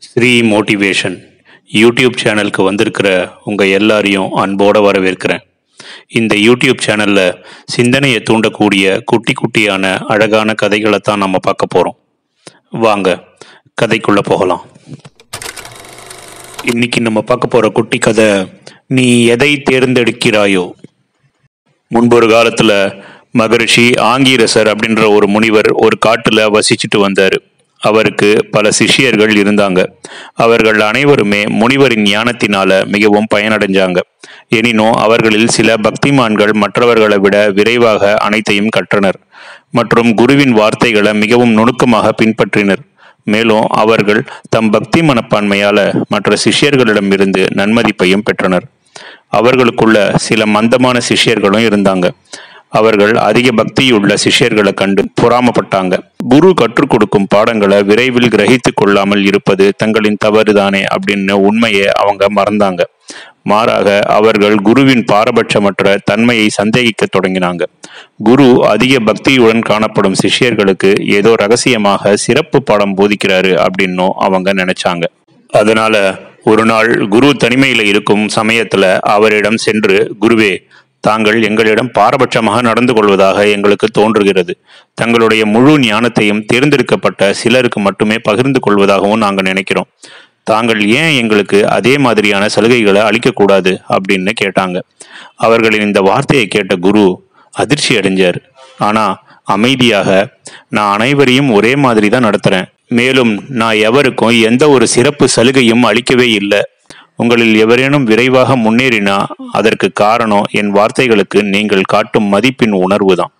Sri motivation YouTube சேனலுக்கு வந்திருக்கிற உங்கள் எல்லாரையும் அன்போடு வரவேற்கிறேன். இந்த யூடியூப் சேனலில் சிந்தனையை தூண்டக்கூடிய குட்டி குட்டியான அழகான கதைகளை தான் நம்ம பார்க்க போகிறோம். வாங்க கதைக்குள்ளே போகலாம். இன்னைக்கு நம்ம பார்க்க போகிற குட்டி கதை, நீ எதை தேர்ந்தெடுக்கிறாயோ. முன்பொரு காலத்தில் மகரிஷி ஆங்கீரசர் அப்படின்ற ஒரு முனிவர் ஒரு காட்டில் வசிச்சுட்டு வந்தார். அவருக்கு பல சிஷ்யர்கள் இருந்தாங்க. அவர்கள் அனைவருமே முனிவரின் ஞானத்தினால மிகவும் பயனடைஞ்சாங்க. எனினும் அவர்களில் சில பக்திமான்கள் மற்றவர்களை விட விரைவாக அனைத்தையும் கற்றனர் மற்றும் குருவின் வார்த்தைகளை மிகவும் நுணுக்கமாக பின்பற்றினர். மேலும் அவர்கள் தம் பக்தி மனப்பான்மையால மற்ற சிஷ்யர்களிடமிருந்து நன்மதிப்பையும் பெற்றனர். அவர்களுக்குள்ள சில மந்தமான சிஷ்யர்களும் இருந்தாங்க. அவர்கள் அதிக பக்தியுள்ள சிஷ்யர்களை கண்டு பொறாமப்பட்டாங்க. குரு கற்றுக் கொடுக்கும் பாடங்களை விரைவில் கிரகித்து கொள்ளாமல் இருப்பது தங்களின் தவறுதானே அப்படின்னு உண்மையை அவங்க மறந்தாங்க. மாறாக அவர்கள் குருவின் பாரபட்சமற்ற தன்மையை சந்தேகிக்க தொடங்கினாங்க. குரு அதிக பக்தியுடன் காணப்படும் சிஷ்யர்களுக்கு ஏதோ ரகசியமாக சிறப்பு பாடம் போதிக்கிறாரு அப்படின்னும் அவங்க நினைச்சாங்க. அதனால ஒரு நாள் குரு தனிமையில இருக்கும் சமயத்துல அவரிடம் சென்று, குருவே, தாங்கள் எங்களிடம் பாரபட்சமாக நடந்து கொள்வதாக எங்களுக்கு தோன்றுகிறது. தங்களுடைய முழு ஞானத்தையும் தேர்ந்தெடுக்கப்பட்ட சிலருக்கு மட்டுமே பகிர்ந்து கொள்வதாகவும் நாங்கள் நினைக்கிறோம். தாங்கள் ஏன் எங்களுக்கு அதே மாதிரியான சலுகைகளை அளிக்கக்கூடாது அப்படின்னு கேட்டாங்க. அவர்களின் இந்த வார்த்தையை கேட்ட குரு அதிர்ச்சி அடைஞ்சார். ஆனா அமைதியாக, நான் அனைவரையும் ஒரே மாதிரி தான் நடத்துறேன். மேலும் நான் எவருக்கும் எந்த ஒரு சிறப்பு சலுகையும் அளிக்கவே இல்லை. உங்களில் எவரேனும் விரைவாக முன்னேறினா அதற்கு காரணம் என் வார்த்தைகளுக்கு நீங்கள் காட்டும் மதிப்பின் உணர்வு தான்.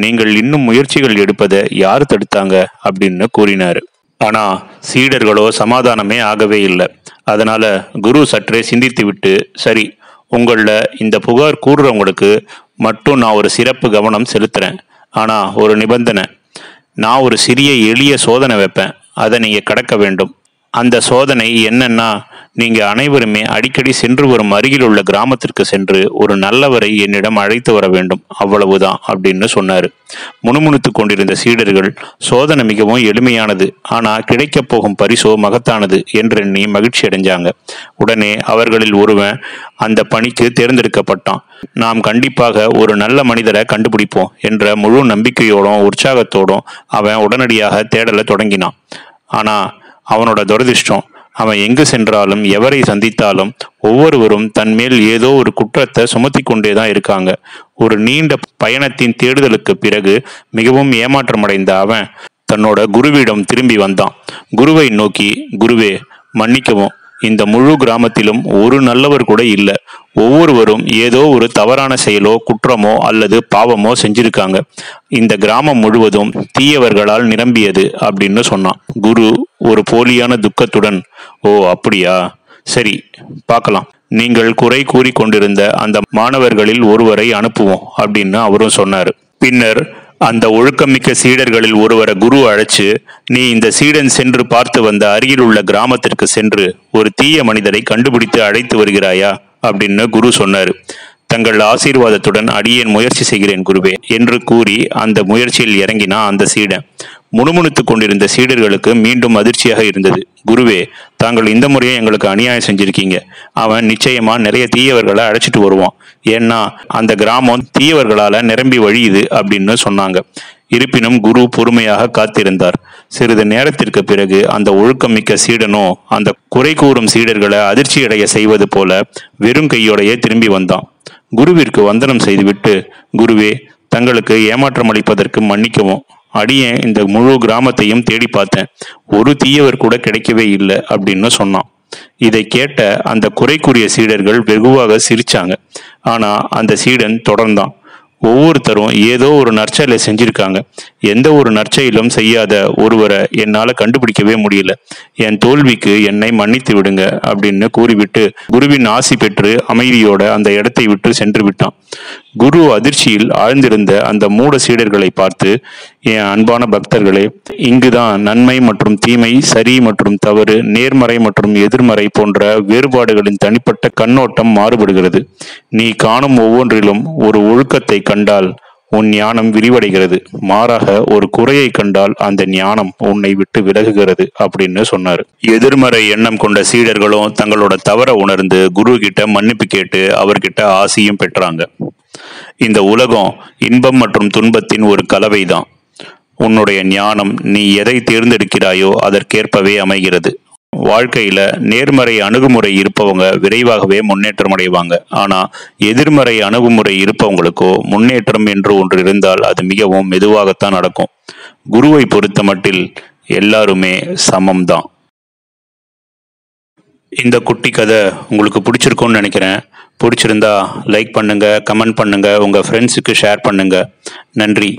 நீங்கள் இன்னும் முயற்சிகள் எடுப்பதை யார் தடுத்தாங்க அப்படின்னு கூறினாரு. ஆனா சீடர்களோ சமாதானமே ஆகவே இல்லை. அதனால குரு சற்றே சிந்தித்து விட்டு, சரி, உங்கள இந்த புகார் கூறுறவங்களுக்கு மட்டும் நான் ஒரு சிறப்பு கவனம் செலுத்துறேன். ஆனா ஒரு நிபந்தனை, நான் ஒரு சிறிய எளிய சோதனை வைப்பேன். அதை நீங்க கடக்க வேண்டும். அந்த சோதனை என்னன்னா, நீங்க அனைவருமே அடிக்கடி சென்று வரும் அருகில் உள்ள கிராமத்திற்கு சென்று ஒரு நல்லவரை என்னிடம் அழைத்து வர வேண்டும், அவ்வளவுதான் அப்படின்னு சொன்னாரு. முணுமுணுத்து கொண்டிருந்த சீடர்கள், சோதனை மிகவும் எளிமையானது, ஆனா கிடைக்கப் போகும் பரிசோ மகத்தானது என்றெண்ணி மகிழ்ச்சி அடைஞ்சாங்க. உடனே அவர்களில் ஒருவன் அந்த பணிக்கு தேர்ந்தெடுக்கப்பட்டான். நாம் கண்டிப்பாக ஒரு நல்ல மனிதரை கண்டுபிடிப்போம் என்ற முழு நம்பிக்கையோடும் உற்சாகத்தோடும் அவன் உடனடியாக தேடலை தொடங்கினான். ஆனா அவனோட துரதிர்ஷ்டம், அவன் எங்கு சென்றாலும் எவரை சந்தித்தாலும் ஒவ்வொருவரும் தன்மேல் ஏதோ ஒரு குற்றத்தை சுமத்தி கொண்டேதான் இருக்காங்க. ஒரு நீண்ட பயணத்தின் தேடுதலுக்கு பிறகு மிகவும் ஏமாற்றமடைந்த அவன் தன்னோட குருவிடம் திரும்பி வந்தான். குருவை நோக்கி, குருவே, மன்னிக்கவும், இந்த முழு கிராமத்திலும் ஒரு நல்லவர் கூட இல்லை. ஒவ்வொருவரும் ஏதோ ஒரு தவறான செயலோ குற்றமோ அல்லது பாவமோ செஞ்சிருக்காங்க. இந்த கிராமம் முழுவதும் தீயவர்களால் நிரம்பியது அப்படின்னு சொன்னான். குரு ஒரு போலியான துக்கத்துடன், ஓ அப்படியா, சரி, பார்க்கலாம். நீங்கள் குறை கூறி கொண்டிருந்த அந்த மாணவர்களில் ஒருவரை அனுப்புவோம் அப்படின்னு அவரும் சொன்னார். பின்னர் அந்த ஒழுக்கமிக்க சீடர்களில் ஒருவரை குரு அழைச்சு, நீ இந்த சீடன் சென்று பார்த்து வந்த அருகில் உள்ள கிராமத்திற்கு சென்று ஒரு தீய மனிதரை கண்டுபிடித்து அழைத்து வருகிறாயா அப்படின்னு குரு சொன்னாரு. தங்கள் ஆசீர்வாதத்துடன் அடியேன் முயற்சி செய்கிறேன் குருவே என்று கூறி அந்த முயற்சியில் இறங்கினா அந்த சீடன். முணுமுணுத்து கொண்டிருந்த சீடர்களுக்கு மீண்டும் அதிர்ச்சியாக இருந்தது. குருவே, தாங்கள் இந்த முறையும் எங்களுக்கு அநியாயம் செஞ்சிருக்கீங்க. அவன் நிச்சயமா நிறைய தீயவர்களை அழைச்சிட்டு வருவான். ஏன்னா அந்த கிராமம் தீயவர்களால நிரம்பி வழியுது அப்படின்னு சொன்னாங்க. இருப்பினும் குரு பொறுமையாக காத்திருந்தார். சிறிது நேரத்திற்கு பிறகு அந்த ஒழுக்கமிக்க சீடனும் அந்த குறை கூறும் சீடர்களை அதிர்ச்சியடைய செய்வது போல வெறும் கையோடையே திரும்பி வந்தான். குருவிற்கு வந்தனம் செய்துவிட்டு, குருவே, தங்களுக்கு ஏமாற்றம் அளிப்பதற்கு மன்னிக்கவும். அடியேன் இந்த முழு கிராமத்தையும் தேடி பார்த்தேன். ஒரு தீயவர் கூட கிடைக்கவே இல்லை அப்படின்னு சொன்னான். இதை கேட்ட அந்த குறைக்குரிய சீடர்கள் வெகுவாக சிரிச்சாங்க. ஆனா அந்த சீடன் தொடர்ந்தான், ஒவ்வொருத்தரும் ஏதோ ஒரு நற்செயலை செஞ்சிருக்காங்க. எந்த ஒரு நற்செயலும் செய்யாத ஒருவரை என்னால கண்டுபிடிக்கவே முடியல. என் தோல்விக்கு என்னை மன்னித்து விடுங்க அப்படின்னு கூறிவிட்டு குருவின் ஆசி பெற்று அமைதியோட அந்த இடத்தை விட்டு சென்று விட்டான். குரு அதிர்ச்சியில் ஆழ்ந்திருந்த அந்த மூட சீடர்களை பார்த்து, என் அன்பான பக்தர்களே, இங்குதான் நன்மை மற்றும் தீமை, சரி மற்றும் தவறு, நேர்மறை மற்றும் எதிர்மறை போன்ற வேறுபாடுகளின் தனிப்பட்ட கண்ணோட்டம் மாறுபடுகிறது. நீ காணும் ஒவ்வொன்றிலும் ஒரு ஒழுக்கத்தை கண்டால் உன் ஞானம் விரிவடைகிறது. மாறாக ஒரு குறையை கண்டால் அந்த ஞானம் உன்னை விட்டு விலகுகிறது அப்படின்னு சொன்னாரு. எதிர்மறை எண்ணம் கொண்ட சீடர்களும் தங்களோட தவற உணர்ந்து குரு கிட்ட மன்னிப்பு கேட்டு அவர்கிட்ட ஆசியும் பெற்றாங்க. இந்த உலகம் இன்பம் மற்றும் துன்பத்தின் ஒரு கலவைதான். உன்னுடைய ஞானம் நீ எதை தேர்ந்தெடுக்கிறாயோ அதற்கேற்பவே அமைகிறது. வாழ்க்கையில நேர்மறை அணுகுமுறை இருப்பவங்க விரைவாகவே முன்னேற்றம் அடைவாங்க. ஆனா எதிர்மறை அணுகுமுறை இருப்பவங்களுக்கோ முன்னேற்றம் என்று ஒன்று இருந்தால் அது மிகவும் மெதுவாகத்தான் நடக்கும். குருவை பொறுத்த மட்டில் எல்லாருமே சமம்தான். இந்த குட்டி கதை உங்களுக்கு பிடிச்சிருக்கும்னு நினைக்கிறேன். பிடிச்சிருந்தா லைக் பண்ணுங்க, கமெண்ட் பண்ணுங்க, உங்க ஃப்ரெண்ட்ஸுக்கு ஷேர் பண்ணுங்க. நன்றி.